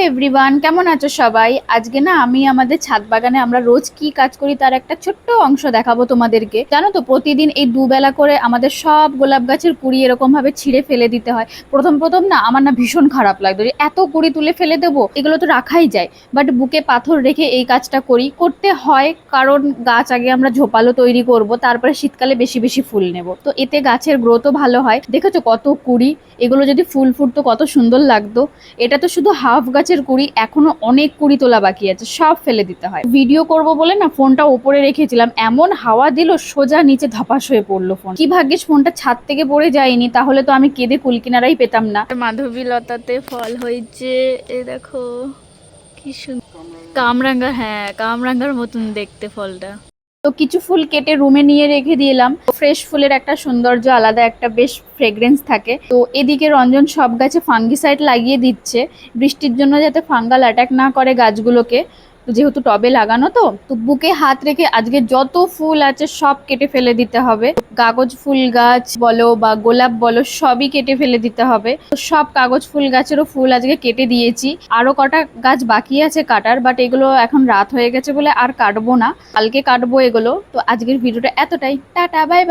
Everyone, কেমন আছো সবাই? আজকে না আমি আমাদের ছাদ বাগানে আমরা রোজ কি কাজ করি তার একটা ছোট্ট অংশ দেখাবো তোমাদেরকে। জানো তো, প্রতিদিন এই দুবেলা করে আমাদের সব গোলাপ গাছের কুড়ি এরকম ভাবে ছিঁড়ে ফেলে দিতে হয়। প্রথম প্রথম না আমার না ভীষণ খারাপ লাগতো যে এত কুড়ি তুলে ফেলে দেবো, এগুলো তো রাখাই যায়। বাট বুকে পাথর রেখে এই কাজটা করতে হয়, কারণ গাছ আগে আমরা ঝোপালো তৈরি করব, তারপরে শীতকালে বেশি বেশি ফুল নেব, তো এতে গাছের গ্রোথও ভালো হয়। দেখেছো কত কুড়ি, এগুলো যদি ফুল ফুটতো কত সুন্দর লাগতো। এটা তো শুধু হাফ গাছের কুড়ি, এখনো অনেক কুড়ি তোলা বাকি আছে, সব ফেলে দিতে হয়। ভিডিও করব বলে না ফোনটা ওপরে রেখেছিলাম, এমন হাওয়া দিল সোজা নিচে ধপাস হয়ে পড়লো ফোন। কি ভাগ্যিস ফোনটা ছাদ থেকে পড়ে যায়নি, তাহলে তো আমি কেঁদে কুলকিনারাই পেতাম না। মাধবী লতাতে ফল হয়েছে, এ দেখো কি সুন্দর কামরাঙ্গা, হ্যাঁ কামরাঙ্গার মতন দেখতে ফলটা। তো কিছু ফুল কেটে রুমে নিয়ে রেখে দিলাম। ফ্রেশ ফুলের একটা সৌন্দর্য আলাদা, একটা বেশ ফ্রেগ্রেন্স থাকে। তো এদিকে রঞ্জন সব গাছে ফাঙ্গিসাইড লাগিয়ে দিচ্ছে, বৃষ্টির জন্য যাতে ফাঙ্গাল অ্যাটাক না করে গাছগুলোকে। তো যেহেতু টবে লাগানো, তো বুকে হাত রেখে আজকে যত ফুল আছে সব কেটে ফেলে দিতে হবে। কাগজ ফুল গাছ বলো বা গোলাপ বলো, সবই কেটে ফেলে দিতে হবে। তো সব কাগজ ফুল গাছেরও ফুল আজকে কেটে দিয়েছি। আরো কটা গাছ বাকি আছে কাটার, বাট এগুলো এখন রাত হয়ে গেছে বলে আর কাটবো না, কালকে কাটবো এগুলো। তো আজকের ভিডিওটা এতটাই, টাটা বাই বাই।